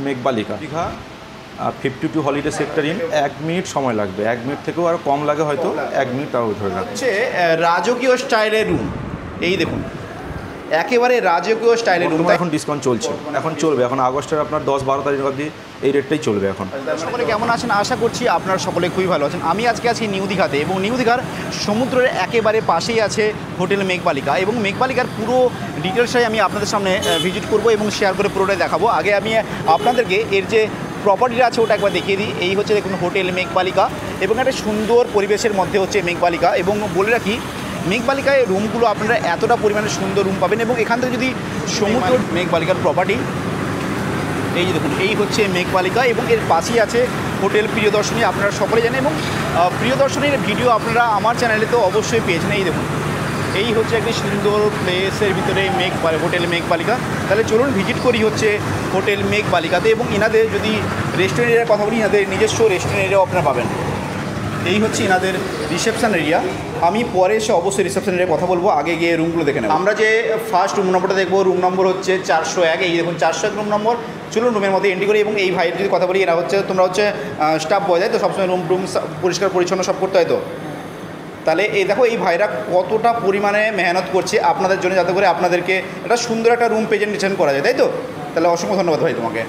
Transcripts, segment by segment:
মেঘবালিকা Digha 52 holiday sector in 1 minute সময় লাগবে, 1 minute থেকেও আর কম লাগে, হয়তো 1 মিনিট তাও ধরে রাখছে। হচ্ছে রাজকীয় স্টাইলের রুম, এই দেখুন একেবারে রাজকীয় স্টাইলের রুম। এখন ডিসকাউন্ট চলছে, এখন চলবে, এখন আগস্টের আপনার 10-12 তারিখ অবধি এই রেটটাই চলবে। এখন সকলে কেমন আছেন? আশা করছি আপনারা সকলে খুবই ভালো আছেন। আমি আজকে আছি নিউ দীঘাতে এবং নিউ দীঘার সমুদ্রের একেবারে পাশেই আছে হোটেল মেঘবালিকা এবং মেঘবালিকার পুরো ডিটেলসটাই আমি আপনাদের সামনে ভিজিট করব এবং শেয়ার করে পুরোটাই দেখাবো। আগে আমি আপনাদেরকে এর যে প্রপার্টিটা আছে ওটা একবার দেখিয়ে দিই। এই হচ্ছে দেখুন হোটেল মেঘবালিকা এবং একটা সুন্দর পরিবেশের মধ্যে হচ্ছে মেঘবালিকা। এবং বলে রাখি মেঘবালিকায় রুমগুলো আপনারা এতটা পরিমাণে সুন্দর রুম পাবেন এবং এখান থেকে যদি সমুদ্র মেঘবালিকার প্রপার্টি, এই যে দেখুন এই হচ্ছে মেঘবালিকা এবং এর পাশেই আছে হোটেল প্রিয়দর্শনী, আপনারা সকলে জানেন। এবং প্রিয়দর্শনীর ভিডিও আপনারা আমার চ্যানেলে তো অবশ্যই পেয়েছেন। এই দেখুন এই হচ্ছে একটি সুন্দর প্লেসের ভিতরে হোটেল মেঘবালিকা। তাহলে চলুন ভিজিট করি হচ্ছে হোটেল মেঘবালিকাতে। এবং এনাদের যদি রেস্টুরেন্টের কথা বলি, এনাদের নিজস্ব রেস্টুরেন্ট এরিয়াও আপনারা পাবেন। এই হচ্ছে এনাদের রিসেপশন এরিয়া। আমি পরে এসে অবশ্যই রিসেপশন এরিয়ার কথা বলবো, আগে গিয়ে রুমগুলো দেখে নেব। আমরা যে ফার্স্ট রুম নম্বরটা দেখবো, রুম নম্বর হচ্ছে 401। এই দেখুন 401 রুম নম্বর। চলুন রুমের মধ্যে এন্ট্রি করি। এবং এই ভাইয়ের যদি কথা বলি, এরা হচ্ছে তোমরা হচ্ছে স্টাফ বয়, তাই তো? সবসময় রুম পরিষ্কার পরিচ্ছন্ন সব করতে হয় তো? তাহলে এই দেখো এই ভাইরা কতটা পরিমাণে মেহনত করছে আপনাদের জন্য, যাতে করে আপনাদেরকে একটা সুন্দর একটা রুম প্রেজেন্টেশন করা যায়, তাই তো? তাহলে অসংখ্য ধন্যবাদ ভাই তোমাকে।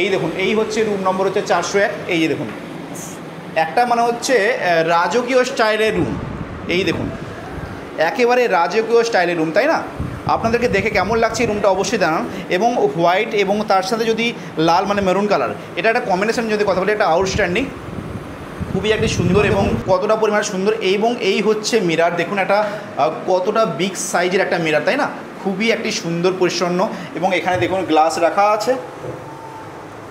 এই দেখুন এই হচ্ছে রুম নম্বর হচ্ছে 401। এই যে দেখুন একটা মানে হচ্ছে রাজকীয় স্টাইলের রুম। এই দেখুন একেবারে রাজকীয় স্টাইলের রুম, তাই না? আপনাদেরকে দেখে কেমন লাগছে এই রুমটা অবশ্যই জানান। এবং হোয়াইট এবং তার সাথে যদি লাল মানে মেরুন কালার, এটা একটা কম্বিনেশন যদি কথা বলি, একটা আউটস্ট্যান্ডিং, খুবই একটি সুন্দর এবং কতটা পরিমাণে সুন্দর। এবং এই হচ্ছে মিরার, দেখুন একটা কতটা বিগ সাইজের একটা মিরার, তাই না? খুবই একটি সুন্দর পরিচ্ছন্ন। এবং এখানে দেখুন গ্লাস রাখা আছে,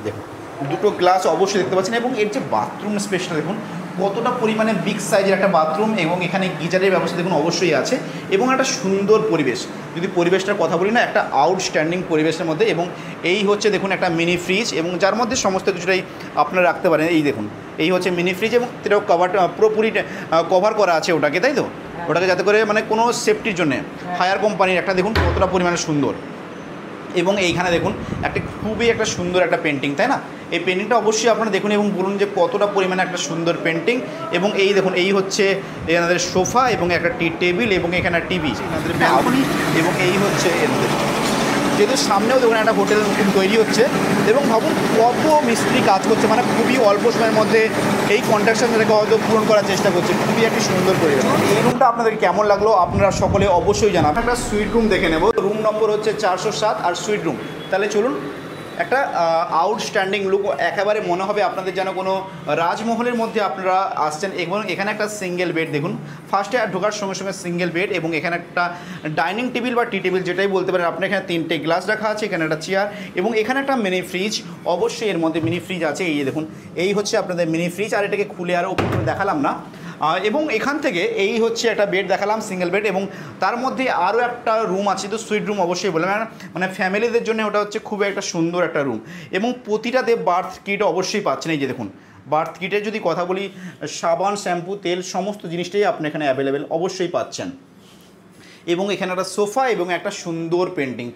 দেখুন দুটো গ্লাস অবশ্যই দেখতে পাচ্ছেন। এবং এর যে বাথরুম স্পেসটা দেখুন কতটা পরিমাণে বিগ সাইজের একটা বাথরুম এবং এখানে গিজারের ব্যবস্থা দেখুন অবশ্যই আছে। এবং একটা সুন্দর পরিবেশ, যদি পরিবেশটার কথা বলি না, একটা আউটস্ট্যান্ডিং পরিবেশের মধ্যে। এবং এই হচ্ছে দেখুন একটা মিনি ফ্রিজ, এবং যার মধ্যে সমস্ত কিছুটাই আপনারা রাখতে পারেন। এই দেখুন এই হচ্ছে মিনি ফ্রিজ এবং এটাও পুরোপুরি কভার করা আছে ওটাকে, তাই তো? ওটাকে যাতে করে মানে কোনো সেফটির জন্যে হায়ার কোম্পানির একটা, দেখুন কতটা পরিমাণে সুন্দর। এবং এইখানে দেখুন একটা খুবই একটা সুন্দর একটা পেন্টিং, তাই না? এই পেন্টিংটা অবশ্যই আপনারা দেখুন এবং বলুন যে কতটা পরিমাণে একটা সুন্দর পেন্টিং। এবং এই দেখুন এই হচ্ছে এনাদের সোফা এবং একটা টি টেবিল এবং এখানে টিভি, এনাদের ব্যালকনি। এবং এই হচ্ছে এনাদের, যেহেতু সামনেও দেখুন একটা হোটেল নতুন তৈরি হচ্ছে এবং ভাবুন কত মিস্ত্রি কাজ করছে, মানে খুবই অল্প সময়ের মধ্যে এই কন্ট্রাকশনটাকে হয়তো পূরণ করার চেষ্টা করছে। খুবই একটি সুন্দর পরিবেশ। এই রুমটা আপনাদের কেমন লাগলো আপনারা সকলে অবশ্যই জানান। একটা সুইট রুম দেখে নেব, রুম নম্বর হচ্ছে 407 আর সুইট রুম। তাহলে চলুন একটা আউটস্ট্যান্ডিং লুক, একেবারে মনে হবে আপনাদের যেন কোনো রাজমহলের মধ্যে আপনারা আসছেন। এবং এখানে একটা সিঙ্গেল বেড দেখুন, ফার্স্টে ঢোকার সঙ্গে সঙ্গে সিঙ্গেল বেড এবং এখানে একটা ডাইনিং টেবিল বা টি টেবিল যেটাই বলতে পারেন। আপনার এখানে 3টে গ্লাস রাখা আছে, এখানে একটা চেয়ার এবং এখানে একটা মিনি ফ্রিজ, অবশ্যই এর মধ্যে মিনি ফ্রিজ আছে। এই দেখুন এই হচ্ছে আপনাদের মিনি ফ্রিজ, আর এটাকে খুলে আরও দেখালাম না। এবং এখান থেকে এই হচ্ছে একটা বেড দেখালাম, সিঙ্গেল বেড, এবং তার মধ্যে আরও একটা রুম আছে, তো সুইট রুম অবশ্যই বললাম, মানে ফ্যামিলিদের জন্য ওটা হচ্ছে খুব একটা সুন্দর একটা রুম। এবং প্রতিটাতে বার্থ কিট অবশ্যই পাচ্ছেন। এই যে দেখুন বার্থ কিটের যদি কথা বলি, সাবান শ্যাম্পু তেল সমস্ত জিনিসটাই আপনি এখানে অ্যাভেলেবেল অবশ্যই পাচ্ছেন। এবং এখানে একটা সোফা এবং একটা সুন্দর পেন্টিং,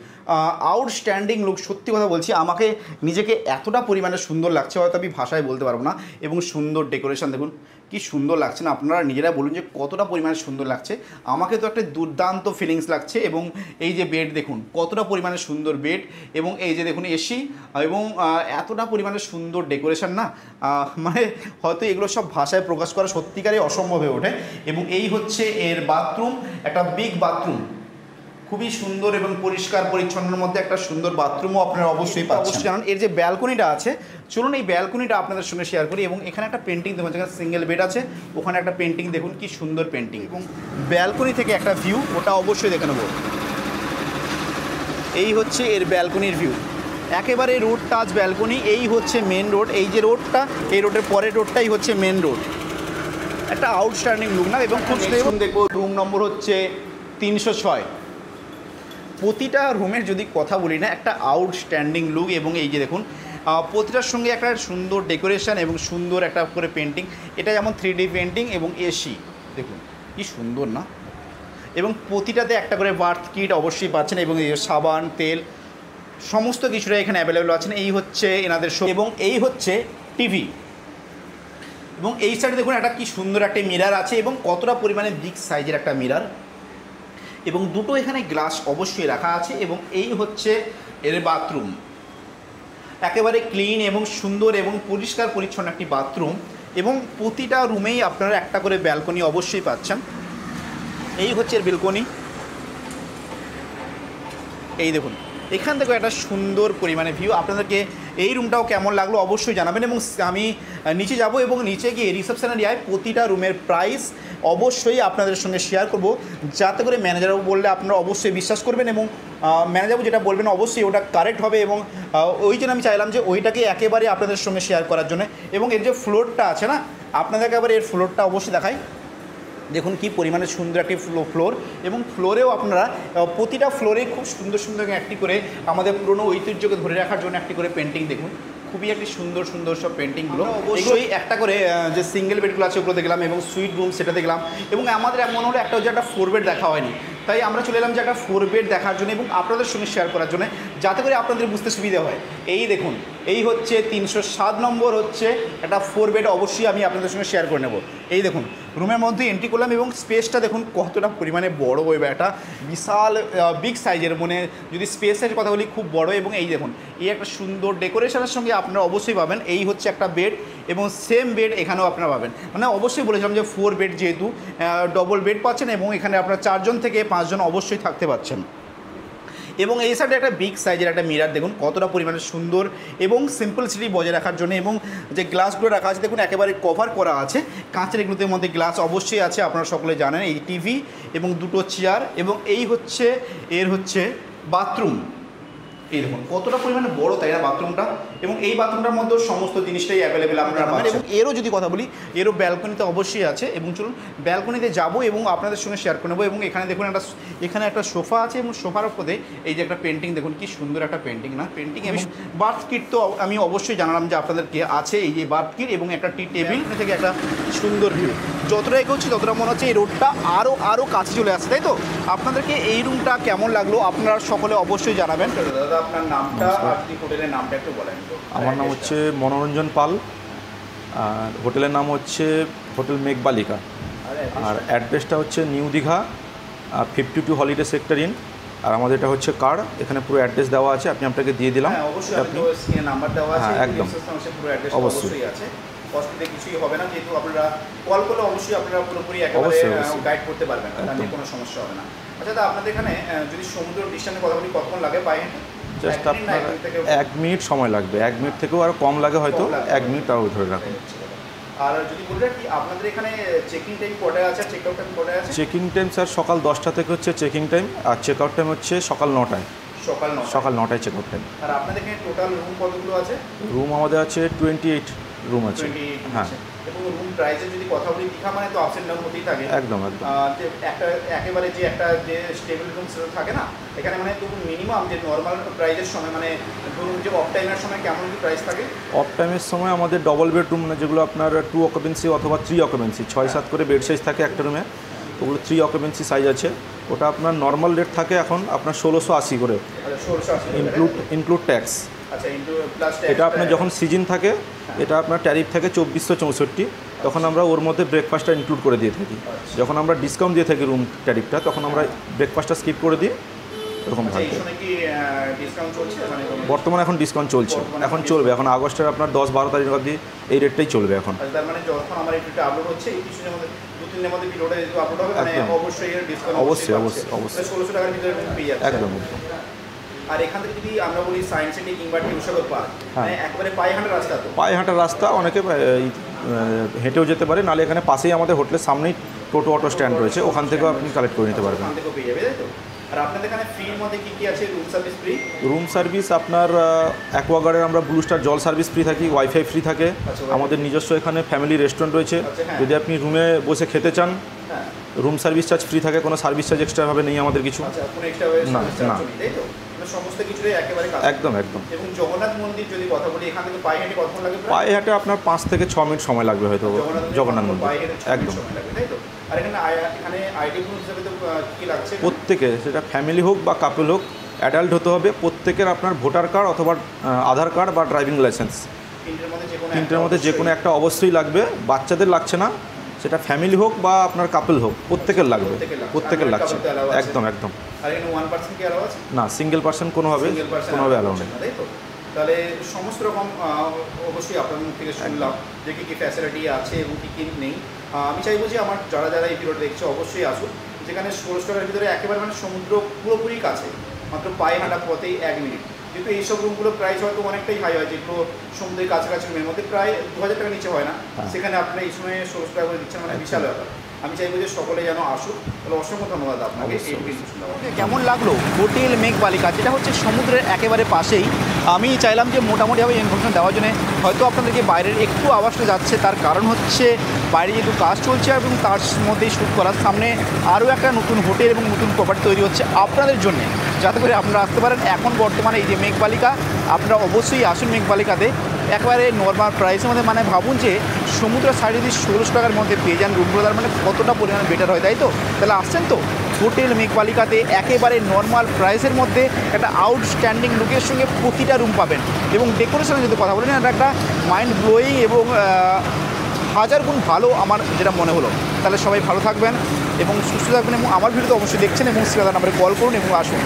আউটস্ট্যান্ডিং লুক। সত্যি কথা বলছি, আমাকে নিজেকে এতটা পরিমাণে সুন্দর লাগছে হয়তো আমি ভাষায় বলতে পারবো না। এবং সুন্দর ডেকোরেশন দেখুন কি সুন্দর লাগছে না? আপনারা নিজেরা বলুন যে কতটা পরিমাণে সুন্দর লাগছে। আমাকে তো একটা দুর্দান্ত ফিলিংস লাগছে। এবং এই যে বেড দেখুন কতটা পরিমাণে সুন্দর বেড, এবং এই যে দেখুন এসি, এবং এতটা পরিমাণে সুন্দর ডেকোরেশন না, মানে হয়তো এগুলো সব ভাষায় প্রকাশ করা সত্যিকারই অসম্ভব হয়ে ওঠে। এবং এই হচ্ছে এর বাথরুম, একটা বিগ বাথরুম, খুবই সুন্দর এবং পরিষ্কার পরিচ্ছন্নের মধ্যে একটা সুন্দর বাথরুমও আপনারা অবশ্যই অবশ্যই জানান। এর যে ব্যালকনিটা আছে, চলুন এই ব্যালকনিটা আপনাদের সঙ্গে শেয়ার করি। এবং এখানে একটা পেন্টিং দেখুন, যেখানে সিঙ্গেল বেড আছে ওখানে একটা পেন্টিং দেখুন কি সুন্দর পেন্টিং। এবং ব্যালকনি থেকে একটা ভিউ, ওটা অবশ্যই দেখে নেব। এই হচ্ছে এর ব্যালকনির ভিউ, একেবারে রোড টাচ ব্যালকনি। এই হচ্ছে মেন রোড, এই যে রোডটা, এই রোডের পরের রোডটাই হচ্ছে মেন রোড। একটা আউটস্ট্যান্ডিং লুক না? এবং খুব দেখবো রুম নম্বর হচ্ছে 306। প্রতিটা রুমের যদি কথা বলি না, একটা আউটস্ট্যান্ডিং লুক। এবং এই যে দেখুন প্রতিটার সঙ্গে একটা সুন্দর ডেকোরেশন এবং সুন্দর একটা করে পেন্টিং। এটা যেমন 3D পেন্টিং এবং এসি দেখুন কি সুন্দর না? এবং প্রতিটাতে একটা করে বার্থ কিট অবশ্যই পাচ্ছেন। এবং এই সাবান তেল সমস্ত কিছুটা এখানে অ্যাভেলেবেল আছেন। এই হচ্ছে এনাদের শো এবং এই হচ্ছে টিভি এবং এই সাইডে দেখুন একটা কি সুন্দর একটা মিরার আছে এবং কতটা পরিমাণে বিগ সাইজের একটা মিরার এবং দুটো এখানে গ্লাস অবশ্যই রাখা আছে এবং এই হচ্ছে এর বাথরুম, একেবারে ক্লিন এবং সুন্দর এবং পরিষ্কার পরিচ্ছন্ন একটি বাথরুম এবং প্রতিটা রুমেই আপনারা একটা করে ব্যালকনি অবশ্যই পাচ্ছেন। এই হচ্ছে এর ব্যালকনি, এই দেখুন এখান থেকে একটা সুন্দর পরিমাণে ভিউ। আপনাদেরকে এই রুমটাও কেমন লাগলো অবশ্যই জানাবেন এবং আমি নিচে যাব এবং নিচে গিয়ে রিসেপশন এরিয়ায় প্রতিটা রুমের প্রাইস অবশ্যই আপনাদের সঙ্গে শেয়ার করব, যাতে করে ম্যানেজারবাবু বললে আপনারা অবশ্যই বিশ্বাস করবেন এবং ম্যানেজারবাবু যেটা বলবেন অবশ্যই ওটা কারেক্ট হবে এবং ওই জন্য আমি চাইলাম যে ওইটাকে একেবারে আপনাদের সঙ্গে শেয়ার করার জন্য। এবং এর যে ফ্লোরটা আছে না, আপনাদেরকে আবার এর ফ্লোরটা অবশ্যই দেখাই। দেখুন কি পরিমাণে সুন্দর একটি ফ্লোর এবং ফ্লোরেও আপনারা প্রতিটা ফ্লোরে খুব সুন্দর সুন্দর একটি করে আমাদের পুরনো ঐতিহ্যকে ধরে রাখার জন্য একটি করে পেন্টিং দেখুন, খুবই একটি সুন্দর সুন্দর সব পেন্টিংগুলো। অবশ্যই একটা করে যে সিঙ্গেল বেডগুলো আছে ওগুলো দেখলাম এবং সুইট রুম সেটা দেখলাম এবং আমাদের এমন হলো একটা যে একটা 4 বেড দেখা হয়নি, তাই আমরা চলে এলাম যে একটা 4 বেড দেখার জন্য এবং আপনাদের সঙ্গে শেয়ার করার জন্য, যাতে করে আপনাদের বুঝতে সুবিধা হয়। এই দেখুন এই হচ্ছে 307 নম্বর হচ্ছে একটা 4 বেড, অবশ্যই আমি আপনাদের সঙ্গে শেয়ার করে নেব। এই দেখুন রুমের মধ্যে এন্ট্রি করলাম এবং স্পেসটা দেখুন কতটা পরিমাণে বড় হয়ে একটা বিশাল বিগ সাইজের, মানে যদি স্পেসের কথা বলি খুব বড়। এবং এই দেখুন এই একটা সুন্দর ডেকোরেশনের সঙ্গে আপনারা অবশ্যই পাবেন। এই হচ্ছে একটা বেড এবং সেম বেড এখানেও আপনারা পাবেন, মানে অবশ্যই বলেছিলাম যে 4 বেড যেহেতু ডবল বেড পাচ্ছেন এবং এখানে আপনারা 4 জন থেকে 5 জন অবশ্যই থাকতে পারছেন। এবং এই সাইডে একটা বিগ সাইজের একটা মিরার দেখুন কতটা পরিমাণে সুন্দর এবং সিম্পলসিটি বজায় রাখার জন্য এবং যে গ্লাসগুলো রাখা আছে দেখুন একেবারে কভার করা আছে কাঁচের, এগুলোর মধ্যে গ্লাস অবশ্যই আছে, আপনারা সকলে জানেন। এই টিভি এবং দুটো চেয়ার এবং এই হচ্ছে এর হচ্ছে বাথরুম। এই দেখুন কতটা পরিমাণে বড় তাই না বাথরুমটা, এবং এই বাথরুমটার মধ্যে সমস্ত জিনিসটাই অ্যাভেলেবেল আপনারা পাবেন। এবং এরও যদি কথা বলি এরও ব্যালকনিতে অবশ্যই আছে এবং চলুন ব্যালকনিতে যাব এবং আপনাদের সঙ্গে শেয়ার করে নেবো। এবং এখানে দেখুন এখানে একটা সোফা আছে এবং সোফার উপরে এই যে একটা পেন্টিং দেখুন কি সুন্দর একটা পেন্টিং না পেন্টিং এবং বার্থ কিট তো আমি অবশ্যই জানালাম যে আপনাদেরকে আছে এই যে বার্থ কিট এবং একটা টি টেবিল থেকে একটা সুন্দর ভিউ। যতটা এগোচ্ছি ততটা মনে হচ্ছে এই রোডটা আরও কাছে চলে আসছে, তাই তো? আপনাদেরকে এই রুমটা কেমন লাগলো আপনারা সকলে অবশ্যই জানাবেন। দাদা আপনার নামটা আর হোটেলের নামটা একটু বলেন। আমার নাম হচ্ছে মনোরঞ্জন পাল আর হোটেলের নাম হচ্ছে হোটেল মেঘবালিকা আর অ্যাড্রেসটা হচ্ছে new Digha 52 holiday sector in. আর আমাদের এটা হচ্ছে কার্ড, এখানে পুরো অ্যাড্রেস দেওয়া আছে, আপনি আপনাকে দিয়ে দিলাম। অবশ্যই আপনি স্ক্রিনে নাম্বার দেওয়া আছে, একদম পুরো অ্যাড্রেস অবশ্যই আছে, অসুবিধা কিছুই হবে না, যেহেতু আপনারা কল করলে অবশ্যই আপনারা পুরোপুরি একেবারে গাইড করতে পারবেন, তাহলে কোনো সমস্যা হবে না। আচ্ছা দাদা আপনাদের এখানে যদি সমুদ্র ডিস্টেন্সে কথা বলি কতক্ষণ লাগে পায়ে? জাস্ট আপনার 1 মিনিট সময় লাগবে, 1 মিনিট থেকেও আরও কম লাগে হয়তো, 1 মিনিট তাও ধরে রাখুন। আর যদি বলি কি আপনাদের এখানে চেকিং টাইম কটায় আছে, চেক আউট টাইম কটায় আছে? চেকিং টাইম স্যার সকাল 10টা থেকে হচ্ছে চেকিং টাইম আর চেক আউট টাইম হচ্ছে সকাল 9টায়। সকাল 9টায় চেক আউট টাইম। আর আপনাদের এখানে টোটাল রুম কতগুলো আছে? রুম আমাদের আছে 28 রুম আছে। হ্যাঁ, এবং রুম প্রাইসের যদি কথা বলি দীঘা মানে তো আপস এন্ড ডাউন হতেই থাকে। একদম একদম। যে একেবারে যে একটা যে স্টেবল রুম সেটা থাকে না, এখানে মানে তবু মিনিমাম যে নর্মাল প্রাইসের সময় মানে ধরুন যে অফ টাইমের সময় কেমন কি প্রাইস থাকে? অফ টাইমের সময় আমাদের ডবল বেডরুম মানে যেগুলো আপনার 2 অকুপেন্সি অথবা 3 অকুপেন্সি 6-7 করে বেড সাইজ থাকে একটা রুমে, ওগুলো 3 অকুপেন্সি সাইজ আছে। ওটা আপনার নর্মাল রেট থাকে এখন আপনার 1680 করে, ইনক্লুড ট্যাক্স। আচ্ছা, প্লাস এটা আপনার যখন সিজন থাকে এটা আপনার ট্যারিফ থাকে 2464, তখন আমরা ওর মধ্যে ব্রেকফাস্টটা ইনক্লুড করে দিয়ে থাকি। যখন আমরা ডিসকাউন্ট দিয়ে থাকি রুম ট্যারিফটা তখন আমরা ব্রেকফাস্টটা স্কিপ করে দিই, এরকম থাকে। বর্তমানে এখন ডিসকাউন্ট চলছে, এখন চলবে, এখন আগস্টের আপনার 10-12 তারিখ অবধি এই রেটটাই চলবে এখন। তার মানে যখন আমার এটা আপলোড হচ্ছে এই কিছুদিনের মধ্যে 2-3 দিনের মধ্যে ভিডিওটা যেহেতু আপলোড হবে মানে অবশ্যই এর ডিসকাউন্ট অবশ্যই 1600 টাকার ভিতরে পেয়ে যাচ্ছে একদম। আর এখান থেকে যদি আমরা বলি সায়েন্স সিটি কিংবা টিউসাগর পার্ক মানে একেবারে পায়ে হাঁটার রাস্তা, তো পায়ে হাঁটার রাস্তা, অনেকে হেঁটেও যেতে পারে, নাহলে এখানে পাশেই আমাদের হোটেলের সামনেই টোটো অটো স্ট্যান্ড রয়েছে, ওখান থেকেও আপনি কালেক্ট করে নিতে পারবেন। ওখান থেকেও পেয়ে যাবে, তাই তো? আর আপনাদের এখানে ফ্রির মধ্যে কী কী আছে? Room service free, room service আপনার অ্যাকোয়াগার্ডের আমরা ব্লু স্টার জল সার্ভিস ফ্রি থাকি, ওয়াইফাই ফ্রি থাকে, আমাদের নিজস্ব এখানে ফ্যামিলি রেস্টুরেন্ট রয়েছে, যদি আপনি রুমে বসে খেতে চান রুম সার্ভিস চার্জ ফ্রি থাকে, কোনো সার্ভিস চার্জ এক্সট্রাভাবে নেই আমাদের কিছু না না, সমস্ত কিছুই একেবারে একদম একদম। এবং জগন্নাথ মন্দির যদি কথা বলি এখান থেকে পায়ে হেঁটে কতক্ষণ লাগে? পায়ে হেঁটে আপনার 5 থেকে 6 মিনিট সময় লাগবে হয়তো জগন্নাথ মন্দির, একদম। তাই তো? আর এখানে আইডি প্রুফ হিসেবে তো কী লাগছে? প্রত্যেকে সেটা ফ্যামিলি হোক বা কাপল হোক অ্যাডাল্ট হতে হবে, প্রত্যেকের আপনার ভোটার কার্ড অথবা আধার কার্ড বা ড্রাইভিং লাইসেন্স, তিনটের মধ্যে যে কোনো একটা অবশ্যই লাগবে। বাচ্চাদের লাগছে না, সেটা ফ্যামিলি হোক বা আপনার কাপল হোক, প্রত্যেকের লাগবে, প্রত্যেকের লাগছে। একদম একদম। না, সিঙ্গেল পার্সন কোনোভাবে অ্যালাউ নেই। তাহলে সমস্ত রকম অবশ্যই আপনার মুখ থেকে শুনলাম যে কী কী ফ্যাসিলিটি আছে এবং কী কী নেই। আমি চাইবো যে আমার যারা এই ভিডিওটা দেখছে অবশ্যই আসুন, যেখানে 16 স্টারের ভিতরে একেবারে মানে সমুদ্র পুরোপুরি কাছে, মাত্র পায়ে হাঁটা পথেই 1 মিনিট। কিন্তু এইসব রুমগুলো প্রাইস হয়তো অনেকটাই হাই হয়, যেগুলো সমুদ্রের কাছাকাছি রুমের মধ্যে প্রায় 2000 টাকার নিচে হয় না, সেখানে আপনি এই সময় 16 টাকা করে দিচ্ছেন, মানে বিশাল ব্যাপার। আমি চাইবো যে সকলে যেন আসুক। তাহলে অসংখ্য ধন্যবাদ আপনাকে। কেমন লাগলো হোটেল মেঘবালিকা, যেটা হচ্ছে সমুদ্রের একেবারে পাশেই। আমি চাইলাম যে মোটামুটিভাবে ইনফরমেশন দেওয়ার জন্য। হয়তো আপনাদেরকে বাইরের একটু আওয়াজটা যাচ্ছে, তার কারণ হচ্ছে বাইরে যেহেতু কাজ চলছে এবং তার মধ্যেই শ্যুট করার সামনে আরও একটা নতুন হোটেল এবং নতুন প্রপার্টি তৈরি হচ্ছে আপনাদের জন্য, যাতে করে আপনারা আসতে পারেন। এখন বর্তমানে এই যে মেঘবালিকা, আপনারা অবশ্যই আসুন মেঘবালিকাতে। একেবারে নর্মাল প্রাইসের মধ্যে, মানে ভাবুন যে সমুদ্রের সাইডে যদি 16 টাকার মধ্যে পেয়ে যান রুমগুলো, তার মানে কতটা পরিমাণে বেটার হয়, তাই তো? তাহলে আসছেন তো হোটেল মেঘবালিকাতে, একেবারে নর্মাল প্রাইসের মধ্যে একটা আউটস্ট্যান্ডিং লুকের সঙ্গে প্রতিটা রুম পাবেন। এবং ডেকোরেশনের যদি কথা বলেন, এটা একটা মাইন্ড ব্লোয়িং এবং 1000 গুণ ভালো আমার যেটা মনে হলো। তাহলে সবাই ভালো থাকবেন এবং সুস্থ থাকবেন, এবং আমার ভিডিও তো অবশ্যই দেখছেন, এবং স্ক্রিনে নাম্বারে কল করুন এবং আসুন।